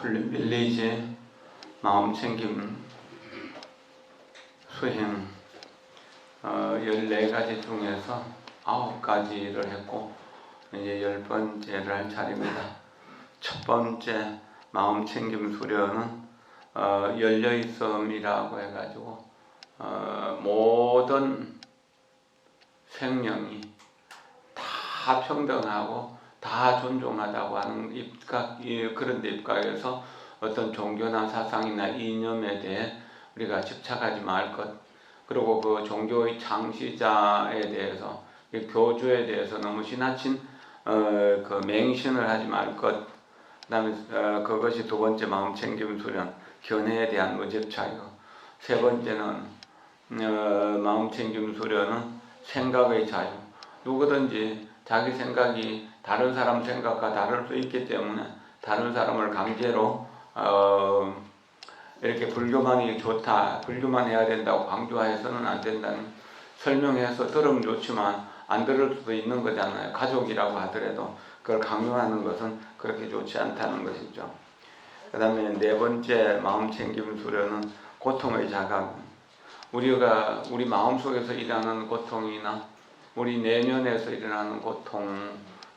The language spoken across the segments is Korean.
풀림 빌리지 마음챙김 수행 14가지 중에서 9가지를 했고 이제 10번째를 할 차례입니다. 첫 번째 마음챙김 수련은 열려있음이라고 해가지고 모든 생명이 다 평등하고 다 존중하다고 하는 그런 데 입각해서 어떤 종교나 사상이나 이념에 대해 우리가 집착하지 말 것, 그리고 그 종교의 창시자에 대해서, 교주에 대해서 너무 지나친 그 맹신을 하지 말 것, 그 다음에 그것이 두 번째 마음챙김 수련, 견해에 대한 무집착이고, 세 번째는 마음챙김 수련은 생각의 자유. 누구든지 자기 생각이 다른 사람 생각과 다를 수 있기 때문에 다른 사람을 강제로 이렇게 불교만이 좋다, 불교만 해야 된다고 강조해서는 안 된다는, 설명해서 들으면 좋지만 안 들을 수도 있는 거잖아요. 가족이라고 하더라도 그걸 강요하는 것은 그렇게 좋지 않다는 것이죠. 그 다음에 네 번째 마음챙김 수련은 고통의 자각. 우리가 우리 마음속에서 일어나는 고통이나 우리 내면에서 일어나는 고통,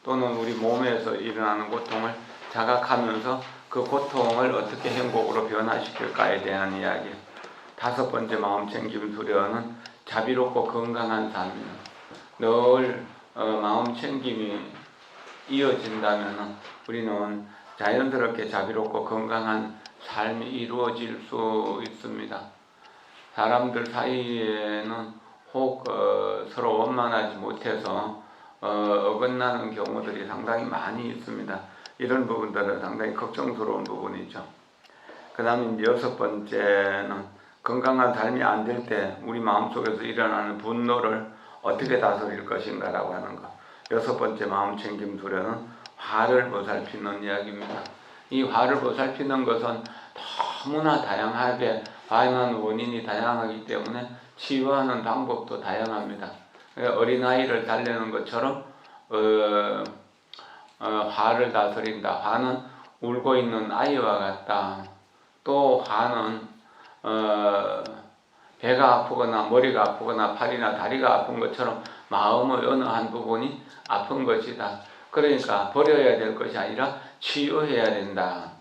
또는 우리 몸에서 일어나는 고통을 자각하면서 그 고통을 어떻게 행복으로 변화시킬까에 대한 이야기. 다섯 번째 마음챙김 수련은 자비롭고 건강한 삶이에요. 늘 마음챙김이 이어진다면 우리는 자연스럽게 자비롭고 건강한 삶이 이루어질 수 있습니다. 사람들 사이에는 혹 서로 원만하지 못해서 어긋나는 경우들이 상당히 많이 있습니다. 이런 부분들은 상당히 걱정스러운 부분이죠. 그 다음에 여섯 번째는 건강한 삶이 안 될 때 우리 마음속에서 일어나는 분노를 어떻게 다스릴 것인가 라고 하는 것. 여섯 번째 마음챙김 수련은 화를 보살피는 이야기입니다. 이 화를 보살피는 것은 너무나 다양하게, 화난 원인이 다양하기 때문에 치유하는 방법도 다양합니다. 어린아이를 달래는 것처럼 화를 다스린다. 화는 울고 있는 아이와 같다. 또 화는 배가 아프거나 머리가 아프거나 팔이나 다리가 아픈 것처럼 마음의 어느 한 부분이 아픈 것이다. 그러니까 버려야 될 것이 아니라 치유해야 된다.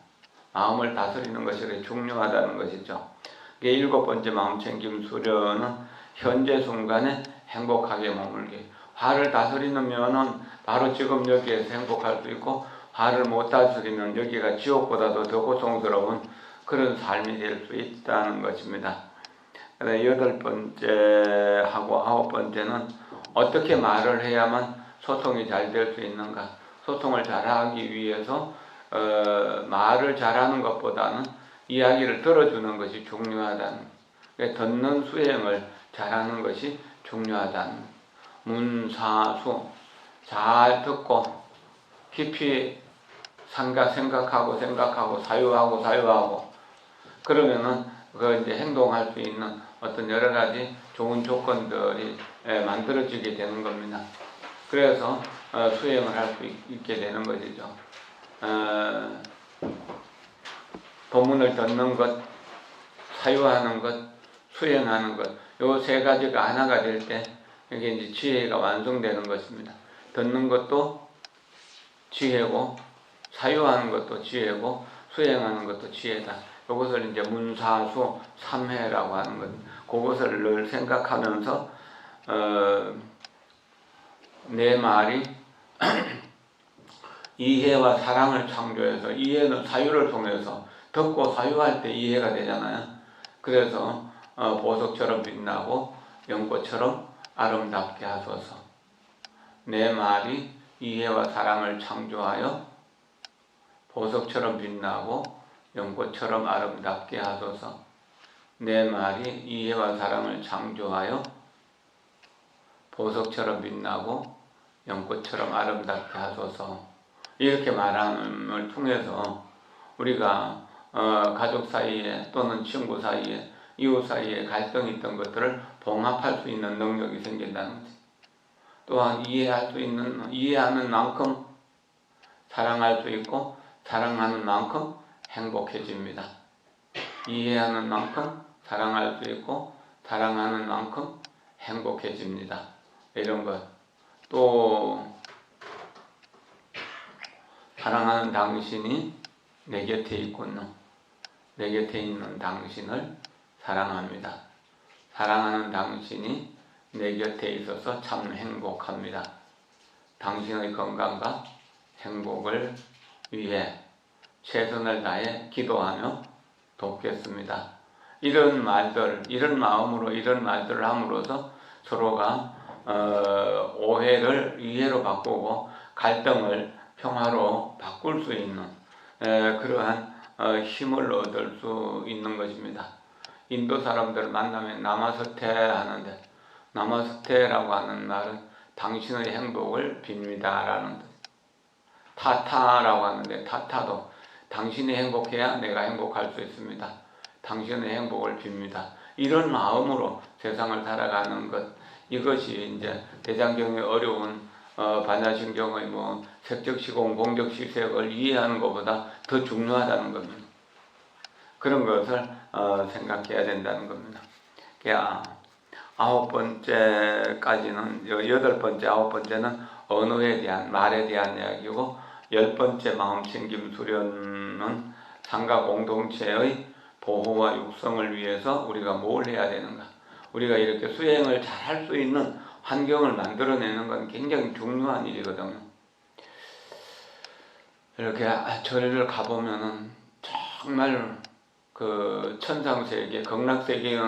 마음을 다스리는 것이 중요하다는 것이죠. 일곱 번째 마음챙김 수련은 현재 순간에 행복하게 머물기. 화를 다스리는 면은 바로 지금 여기에서 행복할 수 있고, 화를 못 다스리면 여기가 지옥보다도 더 고통스러운 그런 삶이 될 수 있다는 것입니다. 여덟 번째하고 아홉 번째는 어떻게 말을 해야만 소통이 잘 될 수 있는가. 소통을 잘하기 위해서 말을 잘하는 것보다는 이야기를 들어주는 것이 중요하다는, 듣는 수행을 잘하는 것이 중요하다는. 문사수, 잘 듣고 깊이 생각하고 사유하고 그러면은 그 이제 행동할 수 있는 어떤 여러 가지 좋은 조건들이 만들어지게 되는 겁니다. 그래서 수행을 할 수 있게 되는 것이죠. 도문을 듣는 것, 사유하는 것, 수행하는 것, 요 세 가지가 하나가 될 때 이게 이제 지혜가 완성되는 것입니다. 듣는 것도 지혜고, 사유하는 것도 지혜고, 수행하는 것도 지혜다. 이것을 이제 문사수 삼회라고 하는 것. 그것을 늘 생각하면서 내 말이 이해와 사랑을 창조해서, 이해는 사유를 통해서, 듣고 사유할 때 이해가 되잖아요. 그래서 보석처럼 빛나고 연꽃처럼 아름답게 하소서. 내 말이 이해와 사랑을 창조하여 보석처럼 빛나고 연꽃처럼 아름답게 하소서. 내 말이 이해와 사랑을 창조하여 보석처럼 빛나고 연꽃처럼 아름답게 하소서. 이렇게 말함을 통해서 우리가 가족 사이에 또는 친구 사이에 이웃 사이에 갈등이 있던 것들을 봉합할 수 있는 능력이 생긴다는 거지. 또한 이해하는 만큼 사랑할 수 있고, 사랑하는 만큼 행복해집니다. 이해하는 만큼 사랑할 수 있고 사랑하는 만큼 행복해집니다. 이런 것. 또 사랑하는 당신이 내 곁에 있군요. 내 곁에 있는 당신을 사랑합니다. 사랑하는 당신이 내 곁에 있어서 참 행복합니다. 당신의 건강과 행복을 위해 최선을 다해 기도하며 돕겠습니다. 이런 말들, 이런 마음으로 이런 말들을 함으로써 서로가 오해를 이해로 바꾸고 갈등을 평화로 바꿀 수 있는 그러한 힘을 얻을 수 있는 것입니다. 인도 사람들 만나면 나마스테 하는데, 나마스테라고 하는 말은 당신의 행복을 빕니다 라는 뜻. 타타라고 하는데 타타도 당신이 행복해야 내가 행복할 수 있습니다. 당신의 행복을 빕니다. 이런 마음으로 세상을 살아가는 것, 이것이 이제 대장경의 어려운 반야신경의 색적시공, 공적시색을 이해하는 것보다 더 중요하다는 겁니다. 그런 것을 생각해야 된다는 겁니다. 아홉 번째까지는, 여덟 번째, 아홉 번째는 언어에 대한, 말에 대한 이야기고, 열 번째 마음챙김 수련은 상가 공동체의 보호와 육성을 위해서 우리가 뭘 해야 되는가. 우리가 이렇게 수행을 잘 할 수 있는 환경을 만들어내는 건 굉장히 중요한 일이거든요. 이렇게 절을 가보면은 정말 그 천상세계, 극락세계에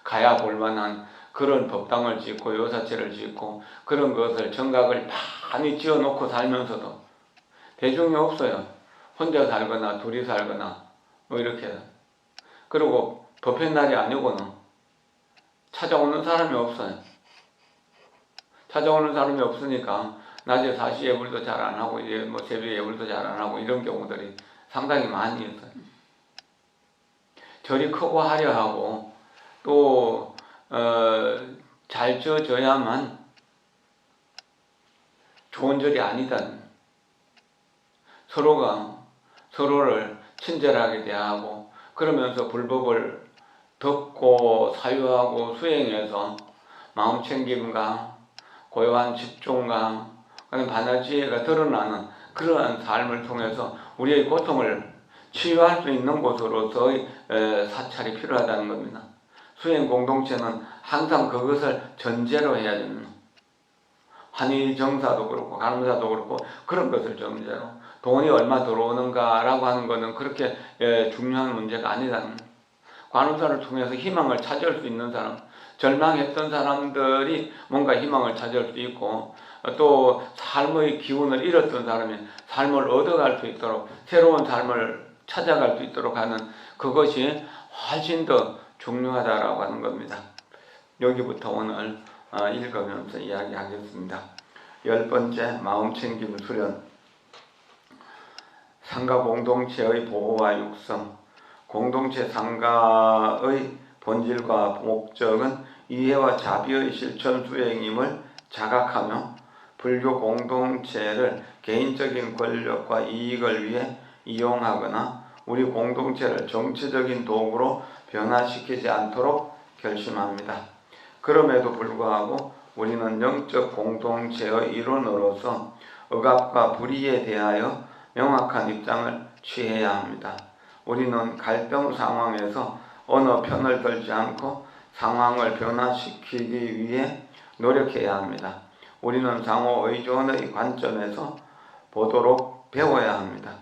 가야 볼만한 그런 법당을 짓고 요사체를 짓고 그런 것을 정각을 많이 지어놓고 살면서도 대중이 없어요. 혼자 살거나 둘이 살거나 이렇게. 그리고 법회 날이 아니고는 찾아오는 사람이 없어요. 찾아오는 사람이 없으니까 낮에 4시 예불도 잘 안 하고 이제 새벽 예불도 잘 안 하고 이런 경우들이 상당히 많이 있어요. 절이 크고 화려하고 또 잘 지어져야만 좋은 절이 아니다. 서로가 서로를 친절하게 대하고 그러면서 불법을 듣고 사유하고 수행해서 마음챙김과 고요한 집중과 반야지혜가 드러나는 그러한 삶을 통해서 우리의 고통을 치유할 수 있는 곳으로서의 사찰이 필요하다는 겁니다. 수행 공동체는 항상 그것을 전제로 해야 됩니다. 환희정사도 그렇고 간음사도 그렇고 그런 것을 전제로 돈이 얼마 들어오는가라고 하는 것은 그렇게 중요한 문제가 아니라는 거예요. 간음사를 통해서 희망을 찾을 수 있는 사람, 절망했던 사람들이 뭔가 희망을 찾을 수 있고 또 삶의 기운을 잃었던 사람이 삶을 얻어갈 수 있도록 새로운 삶을 찾아갈 수 있도록 하는 그것이 훨씬 더 중요하다라고 하는 겁니다. 여기부터 오늘 읽으면서 이야기하겠습니다. 열 번째 마음챙김 수련. 상가 공동체의 보호와 육성. 공동체 상가의 본질과 목적은 이해와 자비의 실천 수행임을 자각하며 불교 공동체를 개인적인 권력과 이익을 위해 이용하거나 우리 공동체를 정치적인 도구로 변화시키지 않도록 결심합니다. 그럼에도 불구하고 우리는 영적 공동체의 일원으로서 억압과 불의에 대하여 명확한 입장을 취해야 합니다. 우리는 갈등 상황에서 어느 편을 들지 않고 상황을 변화시키기 위해 노력해야 합니다. 우리는 상호 의존의 관점에서 보도록 배워야 합니다.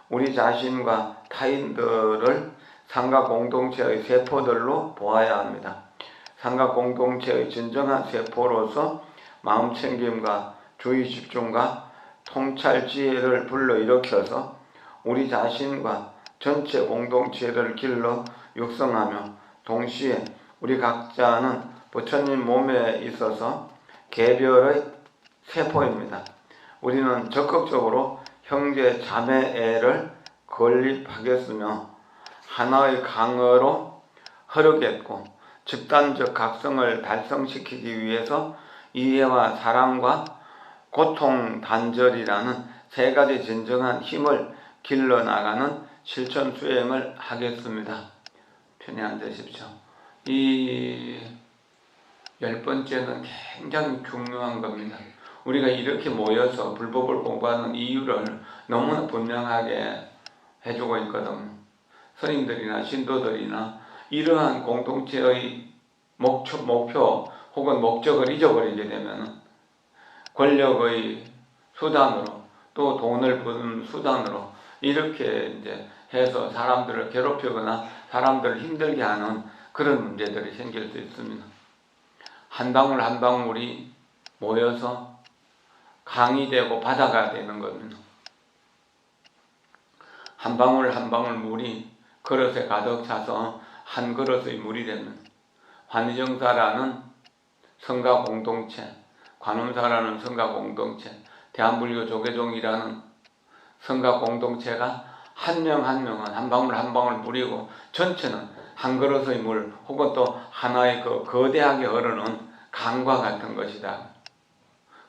우리 자신과 타인들을 상가 공동체의 세포들로 보아야 합니다. 상가 공동체의 진정한 세포로서 마음챙김과 주의 집중과 통찰 지혜를 불러일으켜서 우리 자신과 전체 공동체를 길러 육성하며 동시에 우리 각자는 부처님 몸에 있어서 개별의 세포입니다. 우리는 적극적으로 형제 자매애를 건립하겠으며 하나의 강으로 흐르겠고 집단적 각성을 달성시키기 위해서 이해와 사랑과 고통 단절이라는 세 가지 진정한 힘을 길러나가는 실천 수행을 하겠습니다. 편히 앉으십시오. 이 10번째는 굉장히 중요한 겁니다. 우리가 이렇게 모여서 불법을 공부하는 이유를 너무나 분명하게 해주고 있거든. 스님들이나 신도들이나 이러한 공동체의 목표 혹은 목적을 잊어버리게 되면 권력의 수단으로 또 돈을 버는 수단으로 이렇게 이제 해서 사람들을 괴롭히거나 사람들을 힘들게 하는 그런 문제들이 생길 수 있습니다. 한 방울 한 방울이 모여서 강이 되고 바다가 되는 겁니다. 한 방울 한 방울 물이 그릇에 가득 차서 한 그릇의 물이 됩니다. 환희정사라는 성가 공동체, 관음사라는 성가 공동체, 대한불교 조계종이라는 성가 공동체가 한 명 한 명은 한 방울 한 방울 물이고 전체는 한 그릇의 물 혹은 또 하나의 그 거대하게 흐르는 강과 같은 것이다.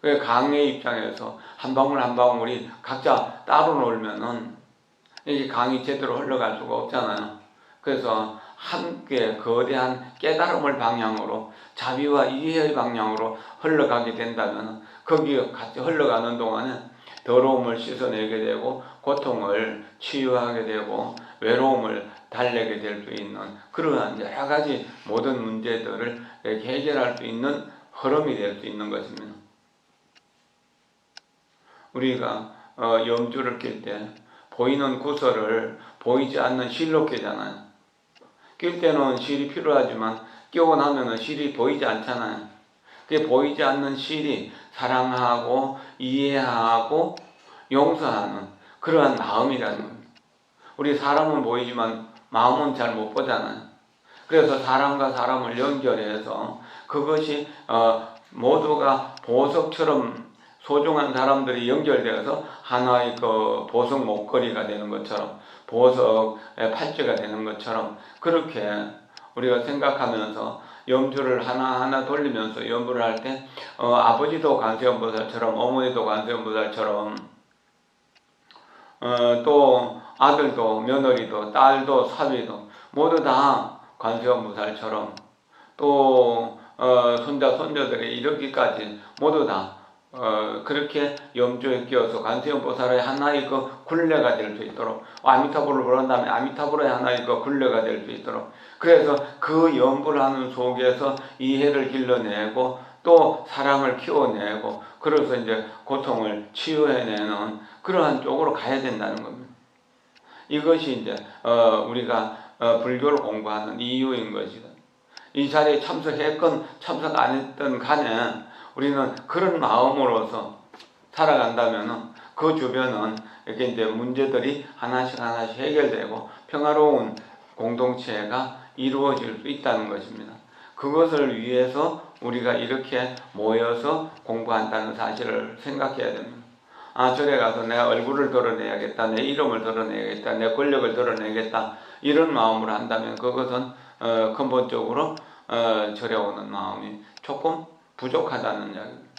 그 강의 입장에서 한 방울 한 방울이 각자 따로 놀면은 이 강이 제대로 흘러갈 수가 없잖아요. 그래서 함께 거대한 깨달음을 방향으로 자비와 이해의 방향으로 흘러가게 된다면 거기에 같이 흘러가는 동안에 더러움을 씻어내게 되고 고통을 치유하게 되고 외로움을 달래게 될 수 있는 그러한 여러 가지 모든 문제들을 해결할 수 있는 흐름이 될 수 있는 것입니다. 우리가 염주를 낄 때 보이는 구슬을 보이지 않는 실로 끼잖아요. 낄 때는 실이 필요하지만 끼고 나면은 실이 보이지 않잖아요. 그게 보이지 않는 실이 사랑하고 이해하고 용서하는 그러한 마음이라는 겁니다. 우리 사람은 보이지만 마음은 잘 못 보잖아요. 그래서 사람과 사람을 연결해서 그것이 모두가 보석처럼 소중한 사람들이 연결되어서 하나의 그 보석 목걸이가 되는 것처럼 보석의 팔찌가 되는 것처럼 그렇게 우리가 생각하면서 염주를 하나하나 돌리면서 염불을 할 때 아버지도 관세음보살처럼 어머니도 관세음보살처럼 또 아들도 며느리도 딸도 사위도 모두 다 관세음보살처럼 또 손자 손녀들이 이르기까지 모두 다 그렇게 염주에 끼어서 관세음보살의 하나의 그 굴레가 될 수 있도록 아미타불을 부른 다음에 아미타불의 하나의 그 굴레가 될 수 있도록 그래서 그 염불하는 속에서 이해를 길러내고 또 사랑을 키워내고 그래서 이제 고통을 치유해내는 그러한 쪽으로 가야 된다는 겁니다. 이것이 이제 우리가 불교를 공부하는 이유인 것이다. 이 자리에 참석했건 참석 안 했던 간에 우리는 그런 마음으로서 살아간다면 그 주변은 이렇게 이제 문제들이 하나씩 해결되고 평화로운 공동체가 이루어질 수 있다는 것입니다. 그것을 위해서 우리가 이렇게 모여서 공부한다는 사실을 생각해야 됩니다. 절에 가서 내 얼굴을 드러내야겠다, 내 이름을 드러내야겠다, 내 권력을 드러내야겠다 이런 마음으로 한다면 그것은 근본적으로 절에 오는 마음이 조금 부족하다는 이야기입니다.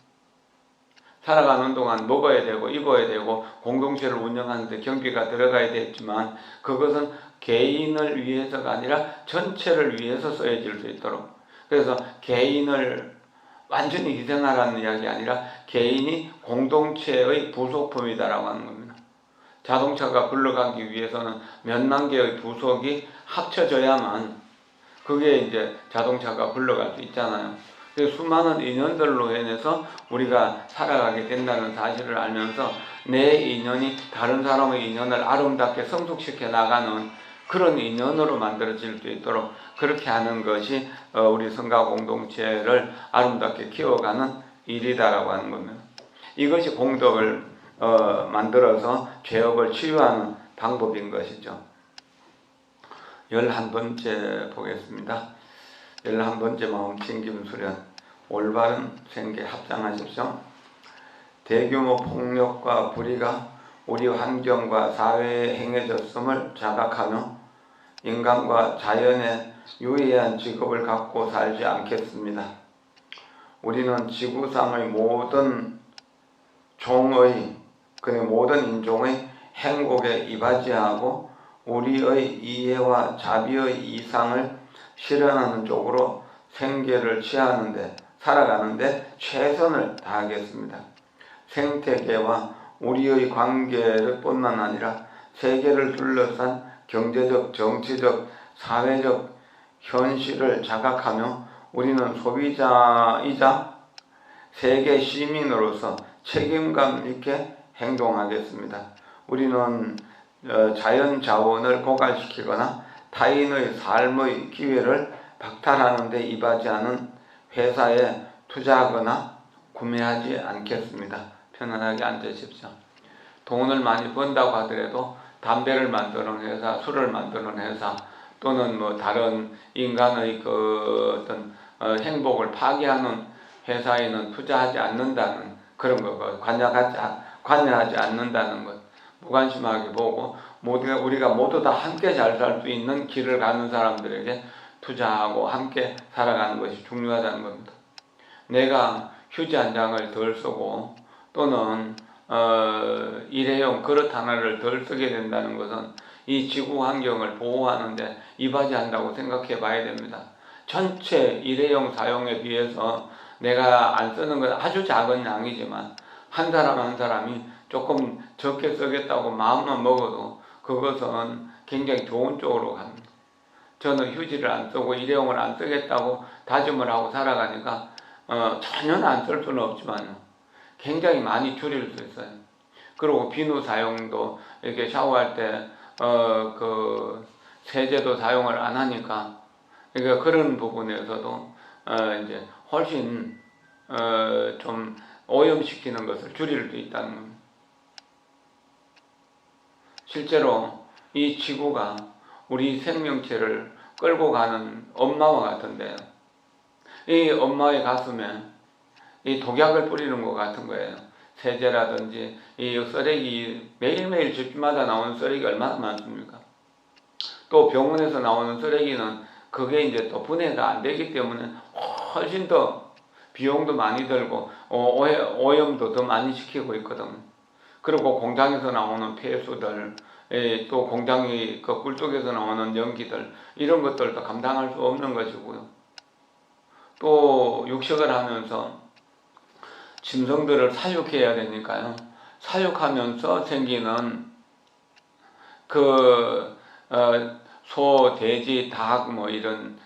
살아가는 동안 먹어야 되고 입어야 되고 공동체를 운영하는데 경비가 들어가야 되지만 그것은 개인을 위해서가 아니라 전체를 위해서 써야질 수 있도록 그래서 개인을 완전히 희생하라는 이야기 아니라 개인이 공동체의 부속품이다라고 하는 겁니다. 자동차가 굴러가기 위해서는 몇만 개의 부속이 합쳐져야만 그게 이제 자동차가 굴러갈 수 있잖아요. 수많은 인연들로 인해서 우리가 살아가게 된다는 사실을 알면서 내 인연이 다른 사람의 인연을 아름답게 성숙시켜 나가는 그런 인연으로 만들어질 수 있도록 그렇게 하는 것이 우리 성가 공동체를 아름답게 키워가는 일이다라고 하는 겁니다. 이것이 공덕을 만들어서 죄업을 치유하는 방법인 것이죠. 11번째 보겠습니다. 11번째 마음챙김 수련 올바른 생계 합장하십시오. 대규모 폭력과 불의가 우리 환경과 사회에 행해졌음을 자각하며 인간과 자연에 유의한 직업을 갖고 살지 않겠습니다. 우리는 지구상의 모든 종의 모든 인종의 행복에 이바지하고 우리의 이해와 자비의 이상을 실현하는 쪽으로 생계를 취하는데 살아가는데 최선을 다하겠습니다. 생태계와 우리의 관계를 뿐만 아니라 세계를 둘러싼 경제적, 정치적, 사회적 현실을 자각하며 우리는 소비자이자 세계 시민으로서 책임감 있게 행동하겠습니다. 우리는 자연 자원을 고갈시키거나 타인의 삶의 기회를 박탈하는 데 임하지않은 회사에 투자하거나 구매하지 않겠습니다. 편안하게 앉으십시오. 돈을 많이 번다고 하더라도 담배를 만드는 회사, 술을 만드는 회사 또는 뭐 다른 인간의 그 어떤 행복을 파괴하는 회사에는 투자하지 않는다는 그런 거, 관여하지 않는다는 것, 무관심하게 보고 우리가 모두 다 함께 잘 살 수 있는 길을 가는 사람들에게 투자하고 함께 살아가는 것이 중요하다는 겁니다. 내가 휴지 한 장을 덜 쓰고 또는 일회용 그릇 하나를 덜 쓰게 된다는 것은 이 지구 환경을 보호하는데 이바지한다고 생각해 봐야 됩니다. 전체 일회용 사용에 비해서 내가 안 쓰는 건 아주 작은 양이지만 한 사람 한 사람이 조금 적게 쓰겠다고 마음만 먹어도 그것은 굉장히 좋은 쪽으로 갑니다. 저는 휴지를 안 쓰고 일회용을 안 쓰겠다고 다짐을 하고 살아가니까 전혀 안 쓸 수는 없지만 굉장히 많이 줄일 수 있어요. 그리고 비누 사용도 이렇게 샤워할 때 그 세제도 사용을 안 하니까 그러니까 그런 부분에서도 이제 훨씬 좀 오염시키는 것을 줄일 수 있다는 겁니다. 실제로 이 지구가 우리 생명체를 끌고 가는 엄마와 같은데요. 이 엄마의 가슴에 이 독약을 뿌리는 것 같은 거예요. 세제라든지 이 쓰레기, 매일매일 집집마다 나오는 쓰레기 얼마나 많습니까? 또 병원에서 나오는 쓰레기는 그게 이제 또 분해가 안 되기 때문에 훨씬 더 비용도 많이 들고 오염도 더 많이 시키고 있거든. 그리고 공장에서 나오는 폐수들, 또 공장의 그 꿀속에서 나오는 연기들, 이런 것들도 감당할 수 없는 것이고요. 또 육식을 하면서 짐승들을 사육해야 되니까요. 사육하면서 생기는 그 소, 돼지, 닭 뭐 이런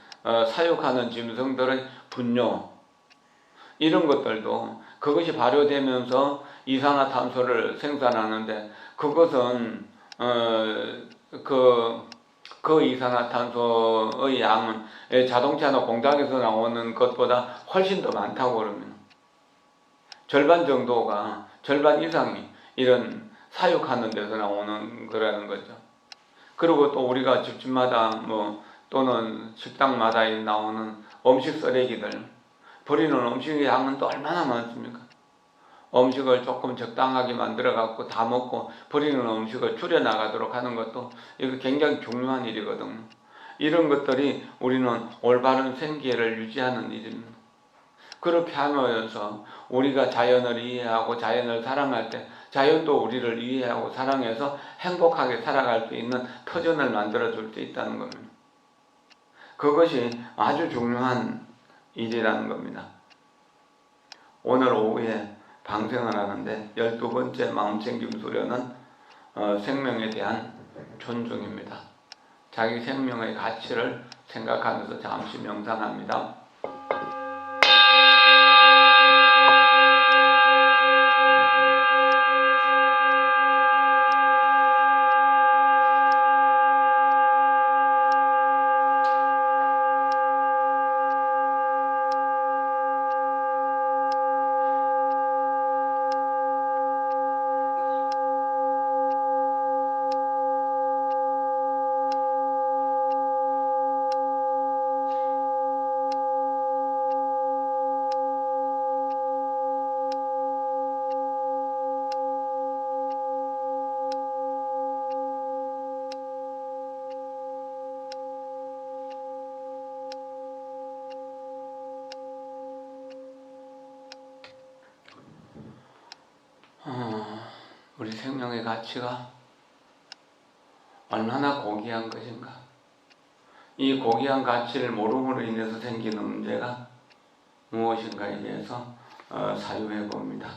사육하는 짐승들의 분뇨 이런 것들도 그것이 발효되면서 이산화탄소를 생산하는데 그것은 그 이산화탄소의 양은 자동차나 공장에서 나오는 것보다 훨씬 더 많다고 그럽니다. 절반 정도가, 절반 이상이 이런 사육하는 데서 나오는 거라는 거죠. 그리고 또 우리가 집집마다 뭐 또는 식당마다 나오는 음식 쓰레기들, 버리는 음식의 양은 또 얼마나 많습니까? 음식을 조금 적당하게 만들어 갖고 다 먹고 버리는 음식을 줄여 나가도록 하는 것도 이거 굉장히 중요한 일이거든요. 이런 것들이 우리는 올바른 생계를 유지하는 일입니다. 그렇게 하면서 우리가 자연을 이해하고 자연을 사랑할 때 자연도 우리를 이해하고 사랑해서 행복하게 살아갈 수 있는 터전을 만들어 줄 수 있다는 겁니다. 그것이 아주 중요한 일이라는 겁니다. 오늘 오후에 방생을 하는데 12번째 마음챙김 수련은 생명에 대한 존중입니다. 자기 생명의 가치를 생각하면서 잠시 명상합니다. 우리 생명의 가치가 얼마나 고귀한 것인가. 이 고귀한 가치를 모름으로 인해서 생기는 문제가 무엇인가에 대해서 사유해 봅니다.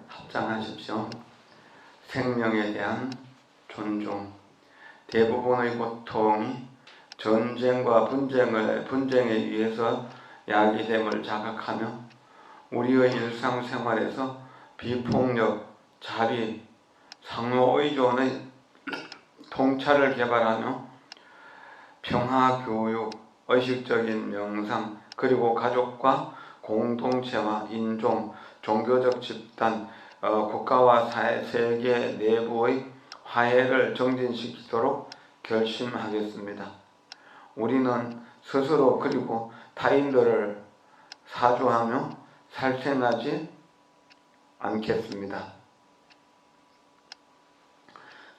합장하십시오. 생명에 대한 존중. 대부분의 고통이 전쟁과 분쟁에 의해서 야기됨을 자각하며 우리의 일상생활에서 비폭력, 자비, 상호의존의 통찰을 개발하며 평화교육, 의식적인 명상, 그리고 가족과 공동체와 인종, 종교적 집단, 국가와 세계 내부의 화해를 정진시키도록 결심하겠습니다. 우리는 스스로 그리고 타인들을 사주하며 살생하지 않겠습니다.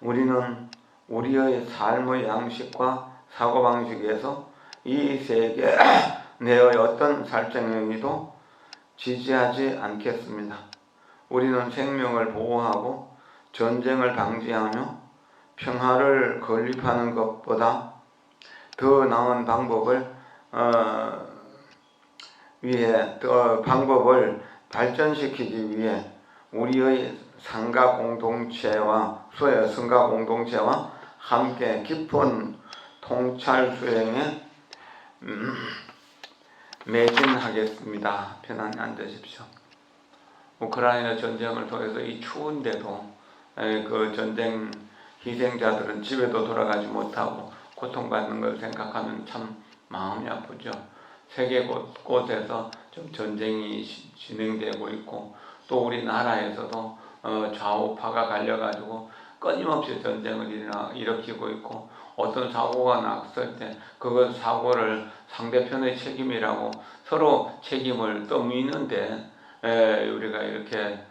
우리는 우리의 삶의 양식과 사고방식에서 이 세계 내의 어떤 살생행위도 지지하지 않겠습니다. 우리는 생명을 보호하고 전쟁을 방지하며 평화를 건립하는 것보다 더 나은 방법을 발전시키기 위해 우리의 성가 공동체와 함께 깊은 통찰 수행에 매진하겠습니다. 편안히 앉으십시오. 우크라이나 전쟁을 통해서 이 추운데도 그 전쟁 희생자들은 집에도 돌아가지 못하고 고통받는 걸 생각하면 참 마음이 아프죠. 세계 곳곳에서 좀 전쟁이 진행되고 있고 또 우리나라에서도 좌우파가 갈려가지고 끊임없이 전쟁을 일으키고 있고 어떤 사고가 났을 때 그 사고를 상대편의 책임이라고 서로 책임을 떠미는데 우리가 이렇게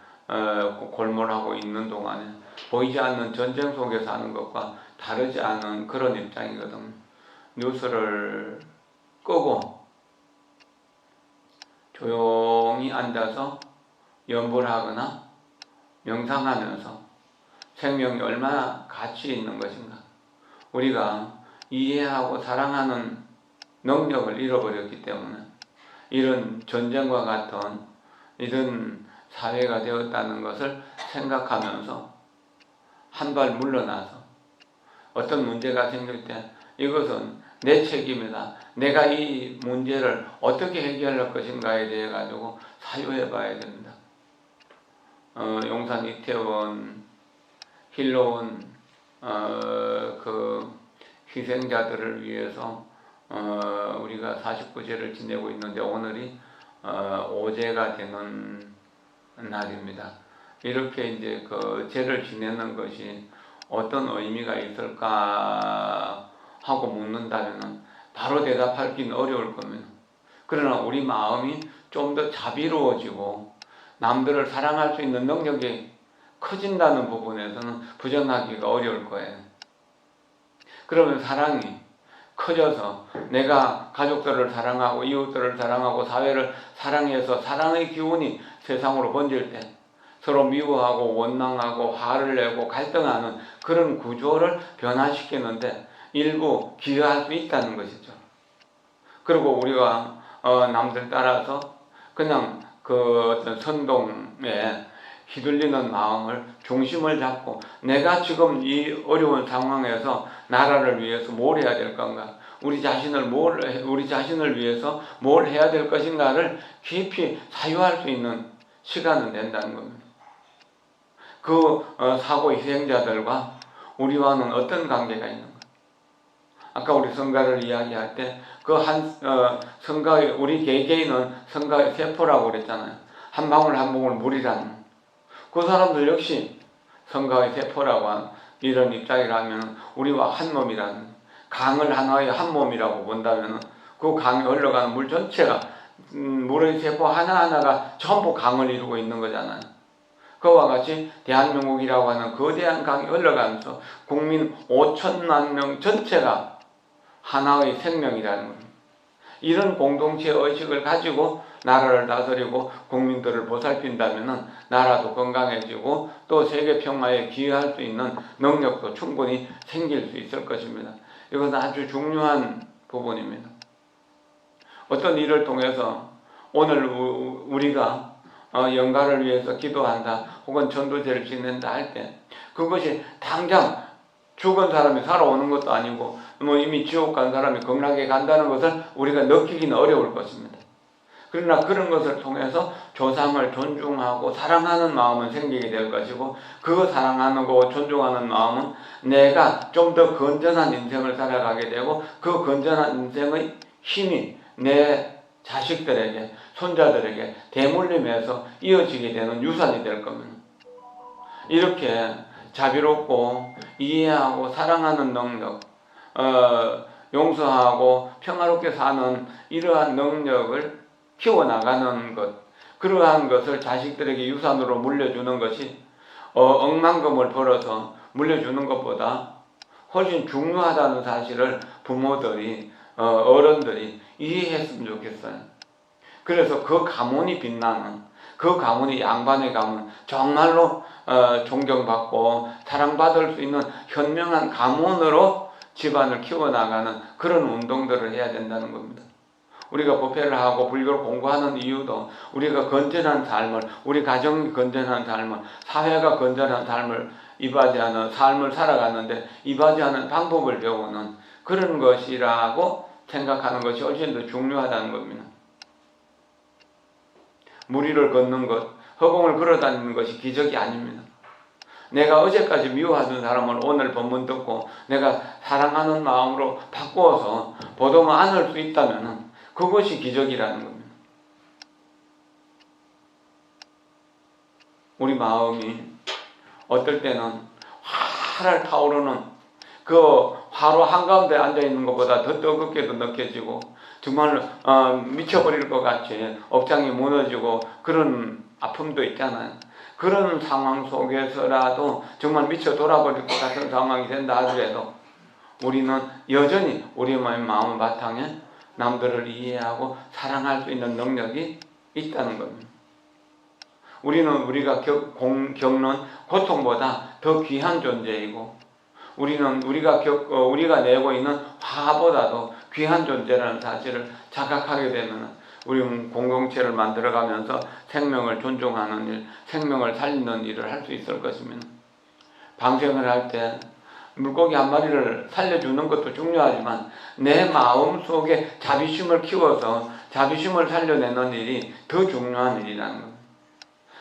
골몰하고 있는 동안에 보이지 않는 전쟁 속에 사는 것과 다르지 않은 그런 입장이거든. 뉴스를 끄고 조용히 앉아서 연불 하거나 명상하면서 생명이 얼마나 가치 있는 것인가. 우리가 이해하고 사랑하는 능력을 잃어버렸기 때문에 이런 전쟁과 같은 이런 사회가 되었다는 것을 생각하면서 한 발 물러나서 어떤 문제가 생길 때 이것은 내 책임이다. 내가 이 문제를 어떻게 해결할 것인가에 대해 가지고 사유해 봐야 됩니다. 용산 이태원 힐러온 그 희생자들을 위해서 우리가 49제를 지내고 있는데 오늘이 5제가 되는 날입니다. 이렇게 이제 그 제를 지내는 것이 어떤 의미가 있을까 하고 묻는다면 바로 대답하기는 어려울 겁니다. 그러나 우리 마음이 좀 더 자비로워지고 남들을 사랑할 수 있는 능력이 커진다는 부분에서는 부정하기가 어려울 거예요. 그러면 사랑이 커져서 내가 가족들을 사랑하고 이웃들을 사랑하고 사회를 사랑해서 사랑의 기운이 세상으로 번질 때 서로 미워하고 원망하고 화를 내고 갈등하는 그런 구조를 변화시키는데 일부 기여할 수 있다는 것이죠. 그리고 우리가 남들 따라서 그냥 그 어떤 선동에 휘둘리는 마음을 중심을 잡고 내가 지금 이 어려운 상황에서 나라를 위해서 뭘 해야 될 건가, 우리 자신을 위해서 뭘 해야 될 것인가를 깊이 사유할 수 있는 시간은 된다는 겁니다. 그 사고 희생자들과 우리와는 어떤 관계가 있는가? 아까 우리 성가를 이야기할 때 그 성가의 우리 개개인은 성가의 세포라고 그랬잖아요. 한 방울 한 방울 물이라는 그 사람들 역시 성가의 세포라고 한 이런 입장이라면 우리와 한 몸이라는 강을 하나의 한 몸이라고 본다면 그 강에 흘러가는 물 전체가 물의 세포 하나하나가 전부 강을 이루고 있는 거잖아요. 그와 같이 대한민국이라고 하는 거대한 강이 흘러가면서 국민 5천만 명 전체가 하나의 생명이라는 겁니다. 이런 공동체 의식을 가지고 나라를 다스리고 국민들을 보살핀다면 나라도 건강해지고 또 세계 평화에 기여할 수 있는 능력도 충분히 생길 수 있을 것입니다. 이것은 아주 중요한 부분입니다. 어떤 일을 통해서 오늘 우리가 영가를 위해서 기도한다 혹은 전도제를 지낸다 할 때 그것이 당장 죽은 사람이 살아오는 것도 아니고 이미 지옥 간 사람이 극락에 간다는 것을 우리가 느끼기는 어려울 것입니다. 그러나 그런 것을 통해서 조상을 존중하고 사랑하는 마음은 생기게 될 것이고 그 사랑하는 거 존중하는 마음은 내가 좀 더 건전한 인생을 살아가게 되고 그 건전한 인생의 힘이 내 자식들에게 손자들에게 대물림해서 이어지게 되는 유산이 될 겁니다. 이렇게 자비롭고 이해하고 사랑하는 능력, 용서하고 평화롭게 사는 이러한 능력을 키워나가는 것, 그러한 것을 자식들에게 유산으로 물려주는 것이 억만금을 벌어서 물려주는 것보다 훨씬 중요하다는 사실을 부모들이 어른들이 이해했으면 좋겠어요. 그래서 그 가문이 빛나는, 그 가문이 양반의 가문, 정말로 존경받고 사랑받을 수 있는 현명한 가문으로 집안을 키워나가는 그런 운동들을 해야 된다는 겁니다. 우리가 법회를 하고 불교를 공부하는 이유도 우리가 건전한 삶을, 우리 가정이 건전한 삶을, 사회가 건전한 삶을 이바지하는 삶을 살아가는데 이바지하는 방법을 배우는 그런 것이라고 생각하는 것이 훨씬 더 중요하다는 겁니다. 무리를 걷는 것, 허공을 걸어다니는 것이 기적이 아닙니다. 내가 어제까지 미워하던 사람을 오늘 법문 듣고 내가 사랑하는 마음으로 바꾸어서 보도만 안을 수 있다면 그것이 기적이라는 겁니다. 우리 마음이 어떨 때는 활활 타오르는 그 화로 한가운데 앉아있는 것보다 더 뜨겁게도 느껴지고 정말 미쳐버릴 것 같이 억장이 무너지고 그런 아픔도 있잖아요. 그런 상황 속에서라도 정말 미쳐 돌아버릴 것 같은 상황이 된다 하더라도 우리는 여전히 우리 마음 바탕에 남들을 이해하고 사랑할 수 있는 능력이 있다는 겁니다. 우리는 우리가 겪는 고통보다 더 귀한 존재이고 우리는 우리가 내고 있는 화보다도 귀한 존재라는 사실을 자각하게 되면 우리는 공동체를 만들어가면서 생명을 존중하는 일, 생명을 살리는 일을 할 수 있을 것입니다. 방생을 할 때 물고기 한 마리를 살려주는 것도 중요하지만 내 마음 속에 자비심을 키워서 자비심을 살려내는 일이 더 중요한 일이라는 겁니다.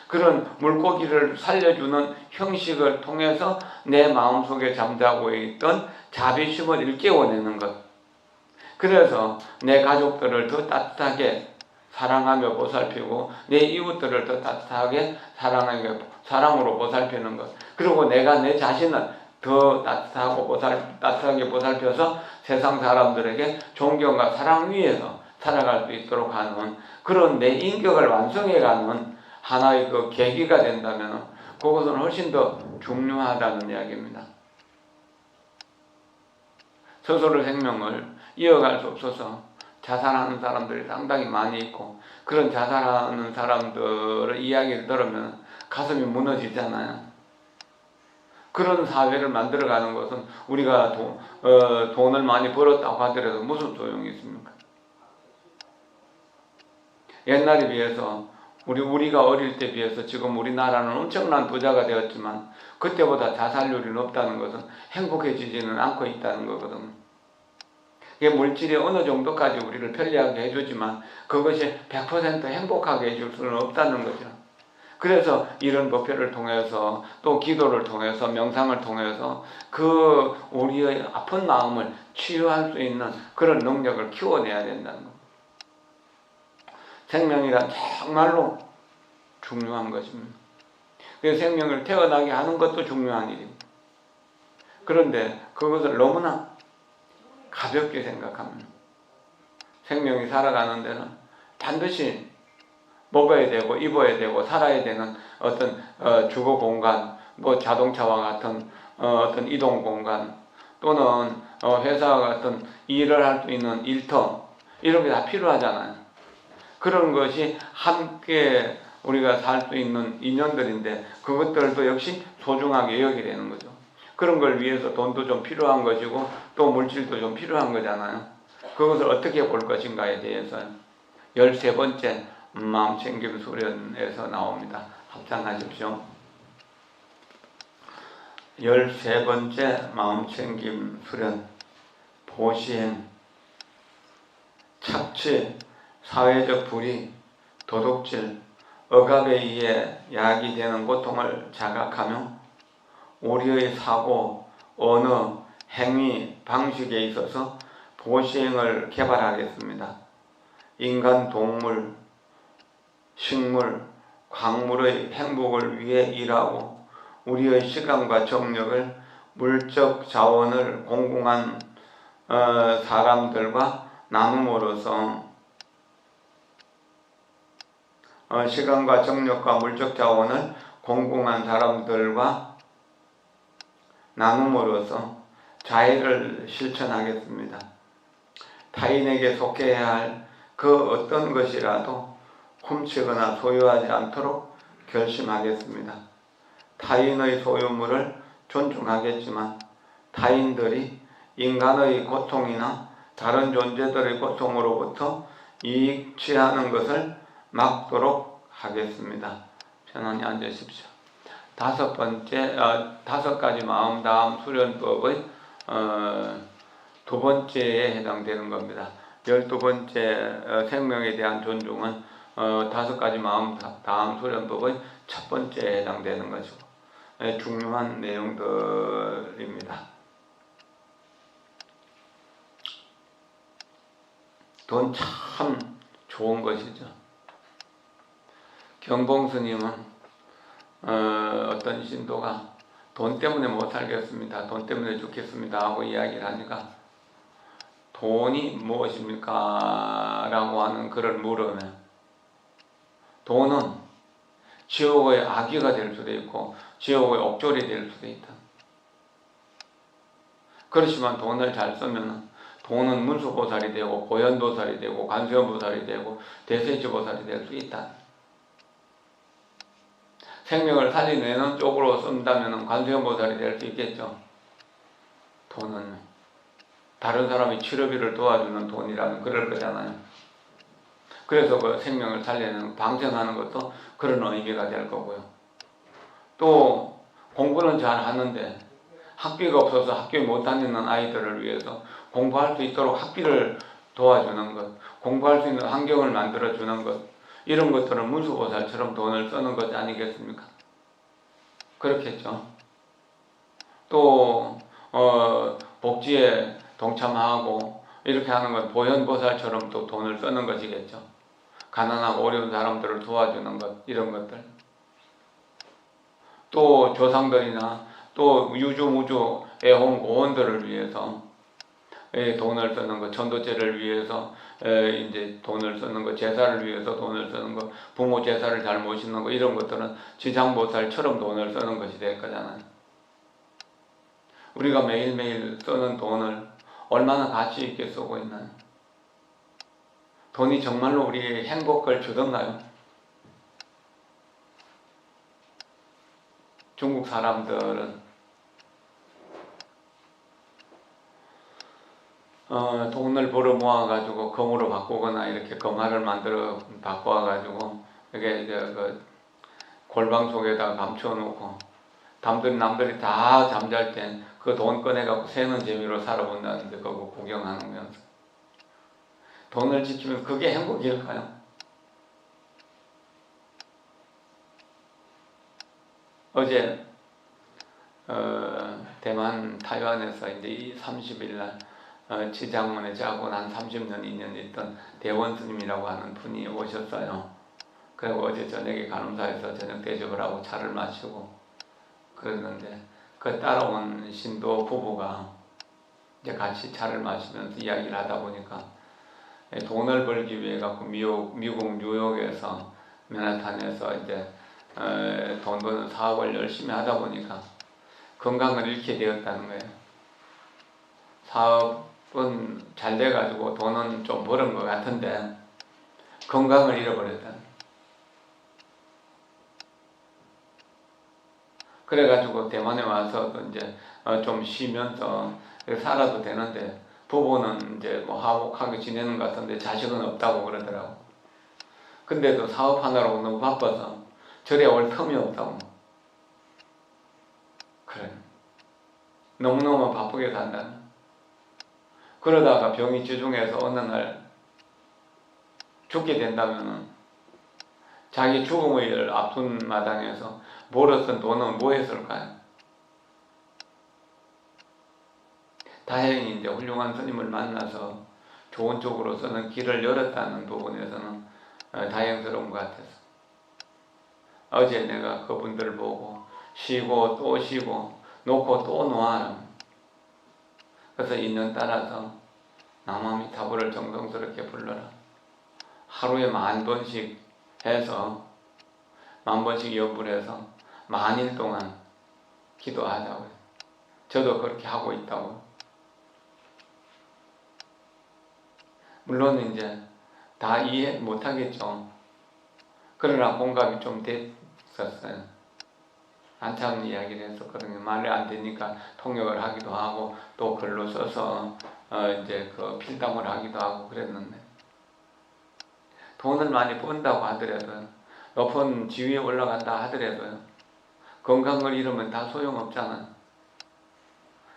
그런 물고기를 살려주는 형식을 통해서 내 마음속에 잠자고 있던 자비심을 일깨워내는 것. 그래서 내 가족들을 더 따뜻하게 사랑하며 보살피고 내 이웃들을 더 따뜻하게 사랑으로 보살피는 것. 그리고 내가 내 자신을 더 따뜻하게 보살펴서 세상 사람들에게 존경과 사랑 위에서 살아갈 수 있도록 하는 그런 내 인격을 완성해가는 하나의 그 계기가 된다면 그것은 훨씬 더 중요하다는 이야기입니다. 스스로 생명을 이어갈 수 없어서 자살하는 사람들이 상당히 많이 있고 그런 자살하는 사람들의 이야기를 들으면 가슴이 무너지잖아요. 그런 사회를 만들어가는 것은 우리가 돈을 많이 벌었다고 하더라도 무슨 소용이 있습니까? 옛날에 비해서 우리가 어릴 때 비해서 지금 우리나라는 엄청난 부자가 되었지만 그때보다 자살률이 높다는 것은 행복해지지는 않고 있다는 거거든요. 이게 물질이 어느 정도까지 우리를 편리하게 해주지만 그것이 100% 행복하게 해줄 수는 없다는 거죠. 그래서 이런 법회를 통해서 또 기도를 통해서 명상을 통해서 그 우리의 아픈 마음을 치유할 수 있는 그런 능력을 키워내야 된다는 겁니다. 생명이란 정말로 중요한 것입니다. 그 생명을 태어나게 하는 것도 중요한 일입니다. 그런데 그것을 너무나 가볍게 생각합니다. 생명이 살아가는 데는 반드시 먹어야 되고 입어야 되고 살아야 되는 어떤 주거 공간, 뭐 자동차와 같은 어떤 이동 공간 또는 회사와 같은 일을 할 수 있는 일터 이런 게 다 필요하잖아요. 그런 것이 함께 우리가 살 수 있는 인연들인데 그것들도 역시 소중하게 여기게 되는 거죠. 그런 걸 위해서 돈도 좀 필요한 것이고 또 물질도 좀 필요한 거잖아요. 그것을 어떻게 볼 것인가에 대해서 13번째 마음챙김 수련에서 나옵니다. 합장하십시오. 13번째 마음챙김 수련 보시행 착취, 사회적 불의, 도둑질, 억압에 의해 야기되는 고통을 자각하며 우리의 사고, 언어, 행위, 방식에 있어서 보시행을 개발하겠습니다. 인간, 동물, 식물, 광물의 행복을 위해 일하고 우리의 시간과 정력을 물적 자원을 공공한 사람들과 나눔으로써 시간과 정력과 물적 자원을 공공한 사람들과 나눔으로써 자애를 실천하겠습니다. 타인에게 속해야 할 그 어떤 것이라도 훔치거나 소유하지 않도록 결심하겠습니다. 타인의 소유물을 존중하겠지만 타인들이 인간의 고통이나 다른 존재들의 고통으로부터 이익 취하는 것을 막도록 하겠습니다. 편안히 앉으십시오. 다섯 가지 마음 다음 수련법의 두 번째에 해당되는 겁니다. 12번째 생명에 대한 존중은 5가지 마음 다음 수련법의 첫 번째에 해당되는 것이고 중요한 내용들입니다. 돈 참 좋은 것이죠. 경봉 스님은 어떤 신도가 돈 때문에 못 살겠습니다. 돈 때문에 죽겠습니다. 하고 이야기를 하니까 돈이 무엇입니까? 라고 하는 글을 물으면 돈은 지옥의 아기가 될 수도 있고 지옥의 옥졸이 될 수도 있다. 그렇지만 돈을 잘 쓰면 돈은 문수보살이 되고 보현보살이 되고 관세음보살이 되고 대세지보살이 될 수 있다. 생명을 살리는 쪽으로 쓴다면 관세음보살이 될 수 있겠죠. 돈은 다른 사람의 치료비를 도와주는 돈이라면 그럴 거잖아요. 그래서 그 생명을 살리는 방생하는 것도 그런 의미가 될 거고요. 또 공부는 잘 하는데 학비가 없어서 학교에 못 다니는 아이들을 위해서 공부할 수 있도록 학비를 도와주는 것, 공부할 수 있는 환경을 만들어주는 것, 이런 것들은 문수보살처럼 돈을 쓰는 것 아니겠습니까? 그렇겠죠. 또 복지에 동참하고 이렇게 하는 건 보현보살처럼 또 돈을 쓰는 것이겠죠. 가난하고 어려운 사람들을 도와주는 것, 이런 것들. 또 조상들이나 또 유주무주 애홍 고원들을 위해서 돈을 쓰는 것, 전도제를 위해서 이제 돈을 쓰는 것, 제사를 위해서 돈을 쓰는 것, 부모 제사를 잘 모시는 것, 이런 것들은 지장보살처럼 돈을 쓰는 것이 될 거잖아요. 우리가 매일매일 쓰는 돈을 얼마나 가치 있게 쓰고 있나요? 돈이 정말로 우리의 행복을 주던가요? 중국 사람들은 돈을 벌어 모아가지고 금으로 바꾸거나 이렇게 금화를 만들어 바꿔가지고 이게 이제 그 골방 속에다 감춰놓고 남들이 다 잠잘 땐 그 돈 꺼내갖고 새는 재미로 살아본다는데 그거 구경하면서 돈을 지키면 그게 행복일까요? 어제 대만 타이완에서 이제 30일 날 지장문에 자고 난 30년 2년 있던 대원 스님이라고 하는 분이 오셨어요. 그리고 어제 저녁에 간음사에서 저녁 대접을 하고 차를 마시고 그랬는데 그 따라온 신도 부부가 이제 같이 차를 마시면서 이야기를 하다 보니까 돈을 벌기 위해 갖고 미국 뉴욕에서 맨하탄에서 이제 돈 버는 사업을 열심히 하다 보니까 건강을 잃게 되었다는 거예요. 사업 돈 잘 돼가지고 돈은 좀 벌은 것 같은데 건강을 잃어버렸다. 그래가지고 대만에 와서 이제 좀 쉬면서 살아도 되는데 부부는 이제 뭐 화목하게 지내는 것 같은데 자식은 없다고 그러더라고. 근데도 사업하느라고 너무 바빠서 절에 올 틈이 없다고. 그래. 너무너무 바쁘게 산다. 그러다가 병이 지중해서 어느 날 죽게 된다면은 자기 죽음을 앞둔 마당에서 벌었던 돈은 뭐 했을까요? 다행히 이제 훌륭한 스님을 만나서 좋은 쪽으로 쓰는 길을 열었다는 부분에서는 다행스러운 것 같아서 어제 내가 그분들 보고 쉬고 또 쉬고 놓고 또 놓아라. 그래서 인연 따라서 남아미타불을 정성스럽게 불러라. 하루에 10,000번씩 해서 10,000번씩 연불해서 만일 동안 기도하자고요. 저도 그렇게 하고 있다고. 물론 이제 다 이해 못하겠죠. 그러나 공감이 좀 됐었어요. 한참 이야기를 했었거든요. 말이 안 되니까 통역을 하기도 하고 또 글로 써서 이제 그 필담을 하기도 하고 그랬는데 돈을 많이 번다고 하더라도요. 높은 지위에 올라간다 하더라도요. 건강을 잃으면 다 소용없잖아요.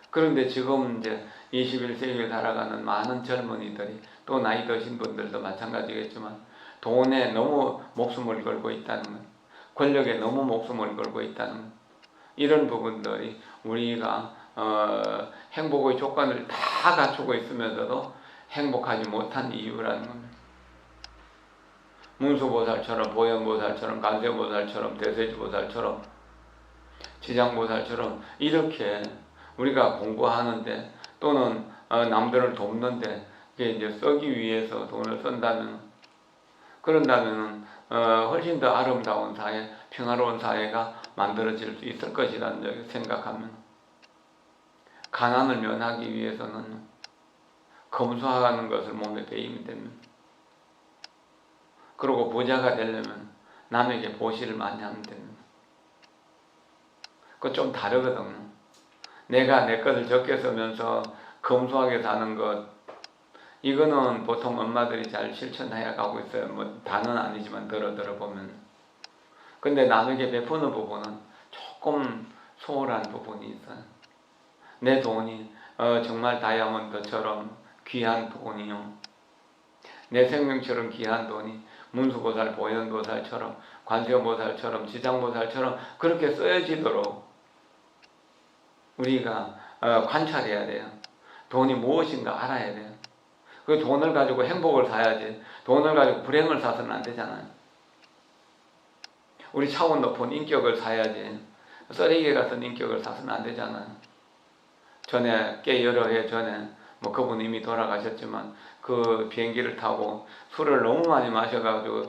그런데 지금 이제 21세기를 살아가는 많은 젊은이들이 또 나이 드신 분들도 마찬가지겠지만 돈에 너무 목숨을 걸고 있다는 것, 권력에 너무 목숨을 걸고 있다는 것, 이런 부분들이 우리가 행복의 조건을 다 갖추고 있으면서도 행복하지 못한 이유라는 겁니다. 문수보살처럼 보현보살처럼 관세보살처럼 대세지보살처럼 지장보살처럼 이렇게 우리가 공부하는데 또는 남들을 돕는데 이게 이제 쓰기 위해서 돈을 쓴다면 그런다면 훨씬 더 아름다운 사회, 평화로운 사회가 만들어질 수 있을 것이라는 생각하면 가난을 면하기 위해서는 검소하는 것을 몸에 배이면 됩니다. 그리고 부자가 되려면 남에게 보시를 많이 하면 됩니다. 그거 좀 다르거든요. 내가 내 것을 적게 쓰면서 검소하게 사는 것, 이거는 보통 엄마들이 잘 실천해야 가고 있어요. 뭐 다는 아니지만 들어보면. 근데 남에게 베푸는 부분은 조금 소홀한 부분이 있어요. 내 돈이 정말 다이아몬드처럼 귀한 돈이요. 내 생명처럼 귀한 돈이 문수보살, 보현보살처럼 관세음보살처럼 지장보살처럼 그렇게 쓰여지도록 우리가 관찰해야 돼요. 돈이 무엇인가 알아야 돼요. 그 돈을 가지고 행복을 사야지 돈을 가지고 불행을 사서는 안 되잖아요. 우리 차원 높은 인격을 사야지 쓰레기에 같은 인격을 사서는 안 되잖아요. 전에 꽤 여러 해 전에 뭐 그분 이미 돌아가셨지만 그 비행기를 타고 술을 너무 많이 마셔가지고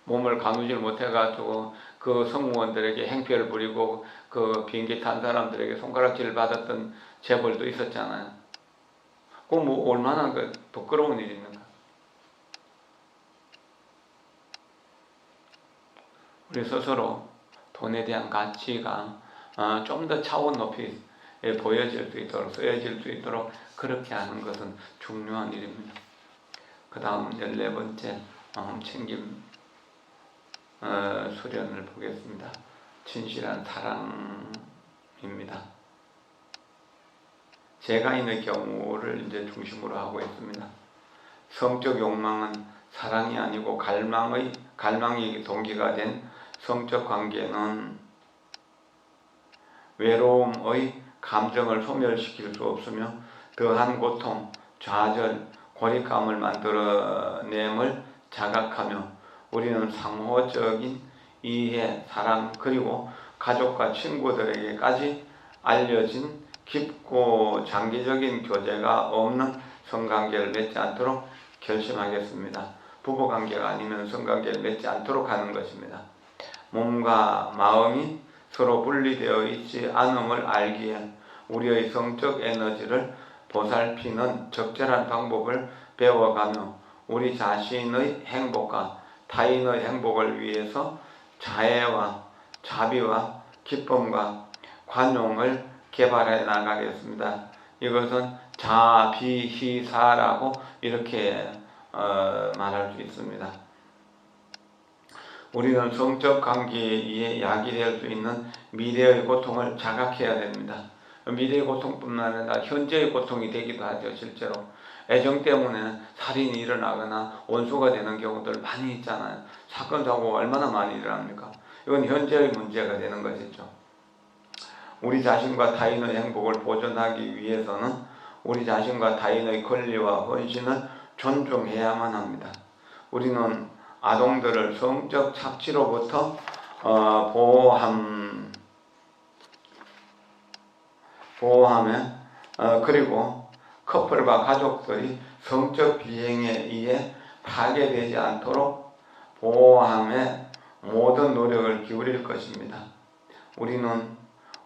몸을 가누질 못해가지고 그 승무원들에게 행패를 부리고 그 비행기 탄 사람들에게 손가락질을 받았던 재벌도 있었잖아요. 그 뭐 얼마나 그 부끄러운 일이 있는가. 우리 스스로 돈에 대한 가치가 좀 더 차원 높이 보여질 수 있도록 쓰여질 수 있도록 그렇게 하는 것은 중요한 일입니다. 그 다음 14번째 챙김 수련을 보겠습니다. 진실한 사랑입니다. 제가인의 경우를 이제 중심으로 하고 있습니다. 성적 욕망은 사랑이 아니고 갈망이 동기가 된 성적 관계는 외로움의 감정을 소멸시킬 수 없으며 더한 고통, 좌절, 고립감을 만들어냄을 자각하며 우리는 상호적인 이해, 사랑 그리고 가족과 친구들에게까지 알려진 깊고 장기적인 교제가 없는 성관계를 맺지 않도록 결심하겠습니다. 부부관계가 아니면 성관계를 맺지 않도록 하는 것입니다. 몸과 마음이 서로 분리되어 있지 않음을 알기에 우리의 성적 에너지를 보살피는 적절한 방법을 배워가며 우리 자신의 행복과 타인의 행복을 위해서 자애와 자비와 기쁨과 관용을 개발해 나가겠습니다. 이것은 자비희사라고 이렇게 말할 수 있습니다. 우리는 성적 관계에 약이 될 수 있는 미래의 고통을 자각해야 됩니다. 미래의 고통뿐만 아니라 현재의 고통이 되기도 하죠. 실제로 애정 때문에 살인이 일어나거나 원수가 되는 경우들 많이 있잖아요. 사건 사고가 얼마나 많이 일어납니까? 이건 현재의 문제가 되는 것이죠. 우리 자신과 타인의 행복을 보존하기 위해서는 우리 자신과 타인의 권리와 헌신을 존중해야만 합니다. 우리는 아동들을 성적 착취로부터 보호하며 그리고 커플과 가족들이 성적 비행에 의해 파괴되지 않도록 보호함에 모든 노력을 기울일 것입니다. 우리는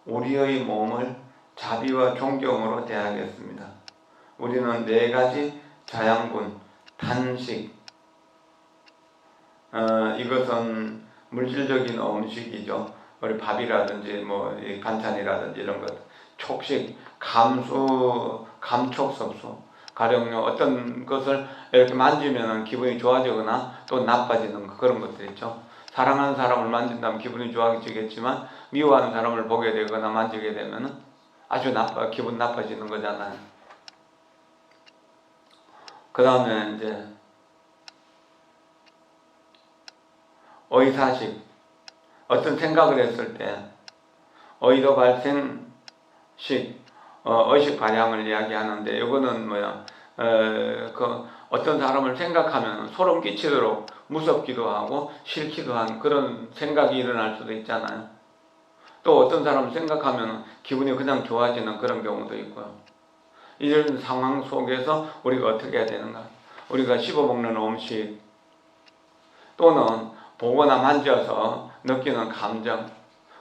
우리의 몸을 자비와 존경으로 대하겠습니다. 우리는 4가지 자양분, 단식, 이것은 물질적인 음식이죠. 우리 밥이라든지 반찬이라든지 이런 것, 촉식, 감촉섭소, 가령요 어떤 것을 이렇게 만지면 기분이 좋아지거나 또 나빠지는 그런 것들 있죠. 사랑하는 사람을 만진다면 기분이 좋아지겠지만 미워하는 사람을 보게 되거나 만지게 되면 아주 기분 나빠지는 거잖아요. 그 다음에 이제 의사식, 어떤 생각을 했을 때 의도 발생식, 의식 발향을 이야기하는데 이거는 어떤 사람을 생각하면 소름 끼치도록 무섭기도 하고 싫기도 한 그런 생각이 일어날 수도 있잖아요. 또 어떤 사람을 생각하면 기분이 그냥 좋아지는 그런 경우도 있고요. 이런 상황 속에서 우리가 어떻게 해야 되는가? 우리가 씹어먹는 음식 또는 보거나 만져서 느끼는 감정,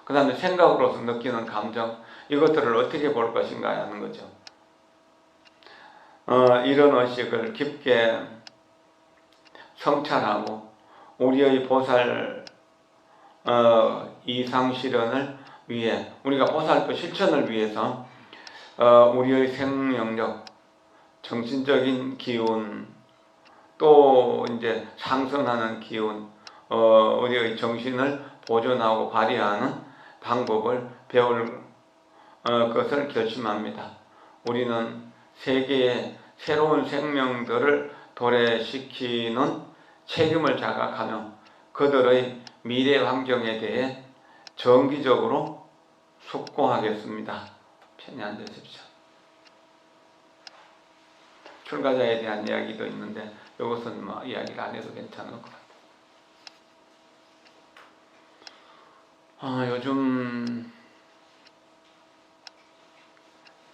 그 다음에 생각으로서 느끼는 감정, 이것들을 어떻게 볼 것인가 하는 거죠. 이런 의식을 깊게 성찰하고 우리의 보살 이상 실현을 위해, 우리가 보살도 실천을 위해서 우리의 생명력, 정신적인 기운, 또 이제 상승하는 기운, 우리의 정신을 보존하고 발휘하는 방법을 배울 것을 결심합니다. 우리는 세계의 새로운 생명들을 도래시키는 책임을 자각하며 그들의 미래 환경에 대해 정기적으로 숙고하겠습니다. 편히 앉으십시오. 출가자에 대한 이야기도 있는데 이것은 이야기를 안 해도 괜찮을 것 같아요. 요즘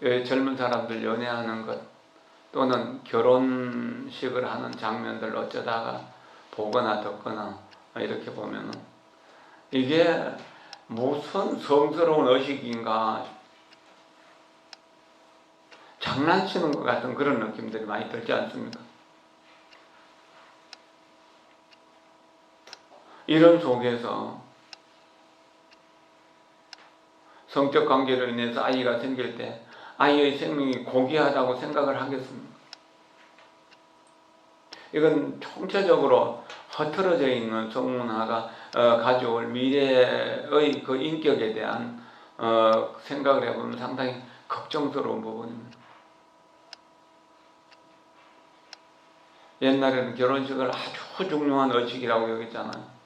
젊은 사람들 연애하는 것 또는 결혼식을 하는 장면들 어쩌다가 보거나 듣거나 이렇게 보면은 이게 무슨 성스러운 의식인가, 장난치는 것 같은 그런 느낌들이 많이 들지 않습니까? 이런 속에서 성적 관계로 인해서 아이가 생길 때 아이의 생명이 고귀하다고 생각을 하겠습니까? 이건 총체적으로 흐트러져 있는 성문화가 가져올 미래의 그 인격에 대한 생각을 해보면 상당히 걱정스러운 부분입니다. 옛날에는 결혼식을 아주 중요한 의식이라고 여겼잖아요.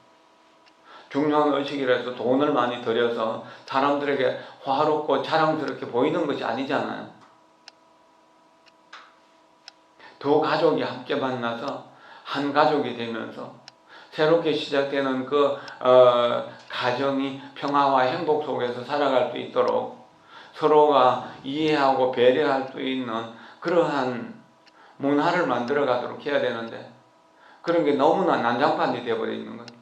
중요한 의식이라 해서 돈을 많이 들여서 사람들에게 화롭고 자랑스럽게 보이는 것이 아니잖아요. 두 가족이 함께 만나서 한 가족이 되면서 새롭게 시작되는 그 가정이 평화와 행복 속에서 살아갈 수 있도록 서로가 이해하고 배려할 수 있는 그러한 문화를 만들어 가도록 해야 되는데 그런 게 너무나 난장판이 되어버려 있는 거예요.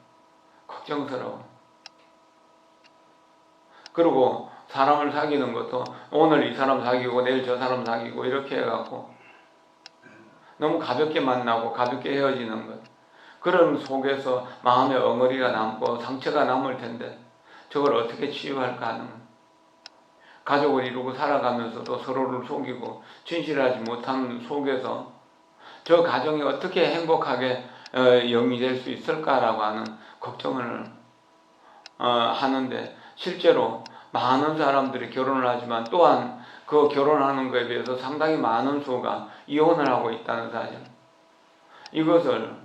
걱정스러워. 그리고 사람을 사귀는 것도 오늘 이 사람 사귀고 내일 저 사람 사귀고 이렇게 해갖고 너무 가볍게 만나고 가볍게 헤어지는 것. 그런 속에서 마음의 엉어리가 남고 상처가 남을 텐데 저걸 어떻게 치유할까 하는 것. 가족을 이루고 살아가면서도 서로를 속이고 진실하지 못한 속에서 저 가정이 어떻게 행복하게 영위될 수 있을까라고 하는 걱정을 하는데 실제로 많은 사람들이 결혼을 하지만 또한 그 결혼하는 것에 비해서 상당히 많은 수가 이혼을 하고 있다는 사실. 이것을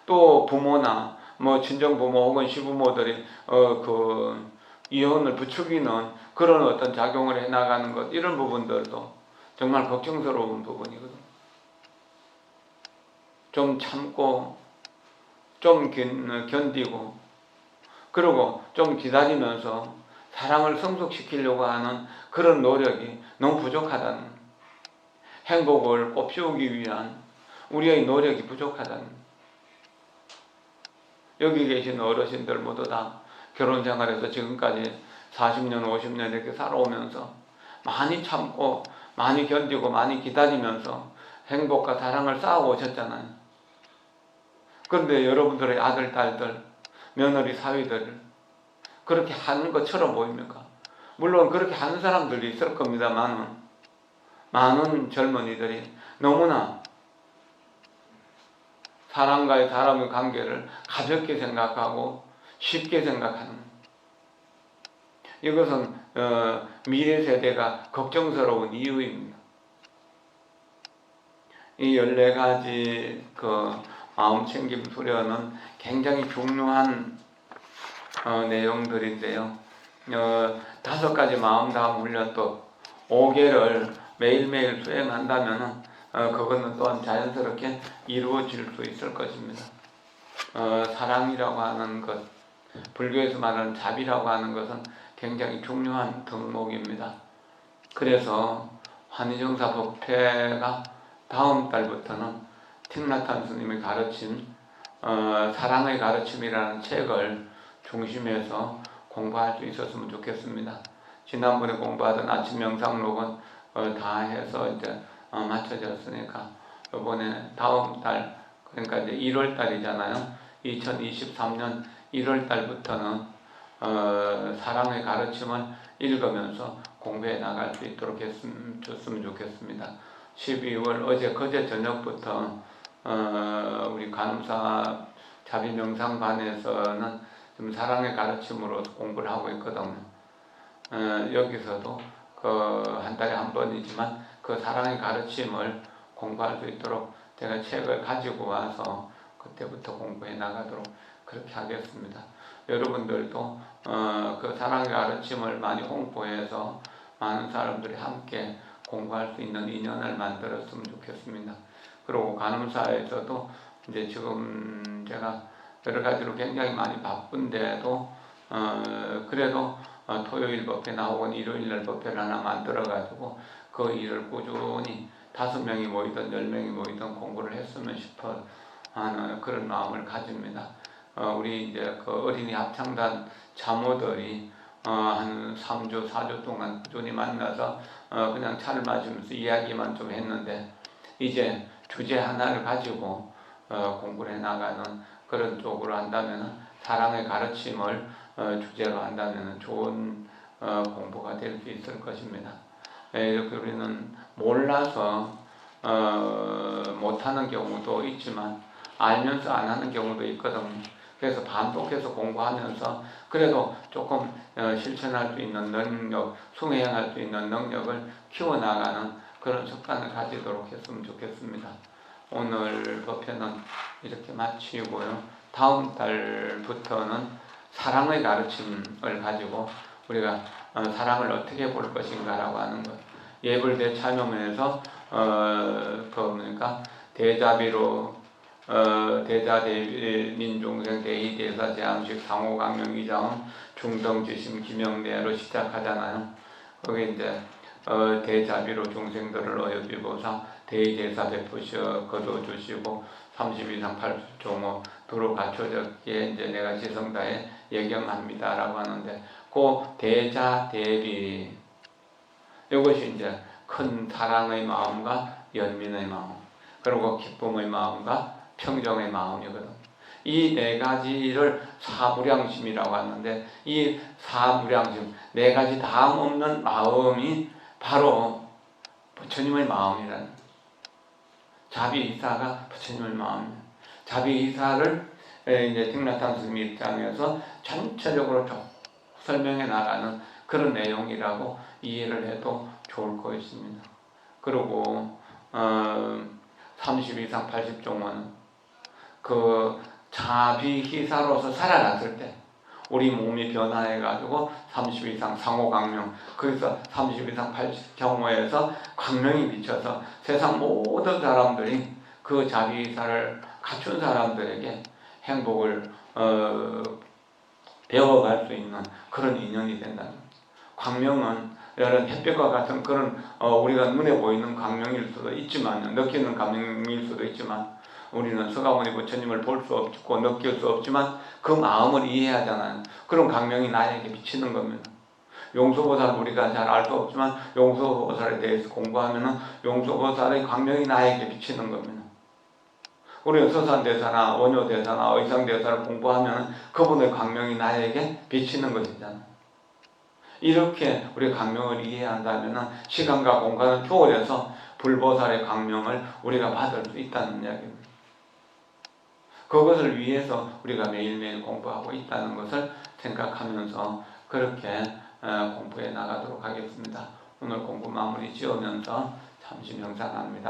또 부모나 뭐 친정부모 혹은 시부모들이 그 이혼을 부추기는 그런 어떤 작용을 해나가는 것, 이런 부분들도 정말 걱정스러운 부분이거든요. 좀 참고 좀 견디고 그리고 좀 기다리면서 사랑을 성숙시키려고 하는 그런 노력이 너무 부족하다는, 행복을 꽃피우기 위한 우리의 노력이 부족하다는. 여기 계신 어르신들 모두 다 결혼생활에서 지금까지 40년 50년 이렇게 살아오면서 많이 참고 많이 견디고 많이 기다리면서 행복과 사랑을 쌓아오셨잖아요. 그런데 여러분들의 아들, 딸들, 며느리, 사위들 그렇게 하는 것처럼 보입니까? 물론 그렇게 하는 사람들도 있을 겁니다만 많은 젊은이들이 너무나 사람과의 사람의 관계를 가볍게 생각하고 쉽게 생각하는, 이것은 미래 세대가 걱정스러운 이유입니다. 이 14가지 그 마음챙김 수련은 굉장히 중요한 내용들인데요. 5가지 마음다움 훈련법 5개를 매일매일 수행한다면 그거는 또한 자연스럽게 이루어질 수 있을 것입니다. 사랑이라고 하는 것, 불교에서 말하는 자비라고 하는 것은 굉장히 중요한 덕목입니다. 그래서 환희정사 법회가 다음 달부터는 틱나탄 스님의 가르침, 사랑의 가르침이라는 책을 중심에서 공부할 수 있었으면 좋겠습니다. 지난번에 공부하던 아침 명상록은 다 해서 이제 마쳐졌으니까 이번에 다음 달, 그러니까 이제 1월 달이잖아요. 2023년 1월 달부터는 사랑의 가르침을 읽으면서 공부해 나갈 수 있도록 줬으면 좋겠습니다. 12월 그제 저녁부터 우리 간음사 자비명상반에서는 지금 사랑의 가르침으로 공부를 하고 있거든요. 여기서도 한 달에 한 번이지만 그 사랑의 가르침을 공부할 수 있도록 제가 책을 가지고 와서 그때부터 공부해 나가도록 그렇게 하겠습니다. 여러분들도 그 사랑의 가르침을 많이 홍보해서 많은 사람들이 함께 공부할 수 있는 인연을 만들었으면 좋겠습니다. 그리고 간음사에서도 이제 지금 제가 여러 가지로 굉장히 많이 바쁜데도 그래도 토요일 법회나 혹은 일요일날 법회를 하나 만들어가지고 그 일을 꾸준히 5명이 모이든 10명이 모이든 공부를 했으면 싶어 하는 그런 마음을 가집니다. 우리 이제 그 어린이 합창단 자모들이 한 3주, 4주 동안 꾸준히 만나서 그냥 차를 마시면서 이야기만 좀 했는데 이제 주제 하나를 가지고 공부를 해나가는 그런 쪽으로 한다면 사랑의 가르침을 주제로 한다면 좋은 공부가 될 수 있을 것입니다. 이렇게 우리는 몰라서 못하는 경우도 있지만 알면서 안 하는 경우도 있거든요. 그래서 반복해서 공부하면서 그래도 조금 실천할 수 있는 능력, 수행할 수 있는 능력을 키워나가는 그런 습관을 가지도록 했으면 좋겠습니다. 오늘 법회는 이렇게 마치고요. 다음 달부터는 사랑의 가르침을 가지고 우리가 사랑을 어떻게 볼 것인가라고 하는 것. 예불대 참여면에서 그러니까 대자비로 대자대민중생 대의대사 제암식 상호강명의자원 중성지심 김영대로 시작하잖아요. 거기 이제 대자비로 중생들을 어여비보사 대의대사 베푸시어 거둬주시고 30 이상 80종호 도로 갖춰졌기에 이제 내가 지성다에 예경합니다라고 하는데 그 대자 대비, 이것이 이제 큰 사랑의 마음과 연민의 마음, 그리고 기쁨의 마음과 평정의 마음이거든. 이 네 가지를 사무량심이라고 하는데, 이 사무량심, 네 가지 다음 없는 마음이 바로 부처님의 마음이라는, 자비이사가 부처님의 마음이에요. 자비이사를 이제 틱나탄 스님 입장에서 전체적으로 쭉 설명해 나가는 그런 내용이라고 이해를 해도 좋을 것 같습니다. 그리고 30 이상 80종은 그 자비희사로서 살아갔을 때 우리 몸이 변화해가지고 30 이상 상호강명, 그래서 30 이상 80경호에서 강명이 비쳐서 세상 모든 사람들이 그 자비희사를 갖춘 사람들에게 행복을 배워갈 수 있는 그런 인연이 된다는 거죠. 광명은 이런 햇빛과 같은 그런 우리가 눈에 보이는 광명일 수도 있지만, 느끼는 광명일 수도 있지만, 우리는 서가모니 부처님을 볼 수 없고 느낄 수 없지만 그 마음을 이해하잖아요. 그런 광명이 나에게 비치는 겁니다. 용서보살 우리가 잘 알 수 없지만 용서보살에 대해서 공부하면 용서보살의 광명이 나에게 비치는 겁니다. 우리는 서산대사나 원효대사나 의상대사를 공부하면 그분의 광명이 나에게 비치는 것이잖아요. 이렇게 우리 광명을 이해한다면 시간과 공간은 초월해서 불보살의 광명을 우리가 받을 수 있다는 이야기입니다. 그것을 위해서 우리가 매일매일 공부하고 있다는 것을 생각하면서 그렇게 공부해 나가도록 하겠습니다. 오늘 공부 마무리 지으면서 잠시 명상합니다.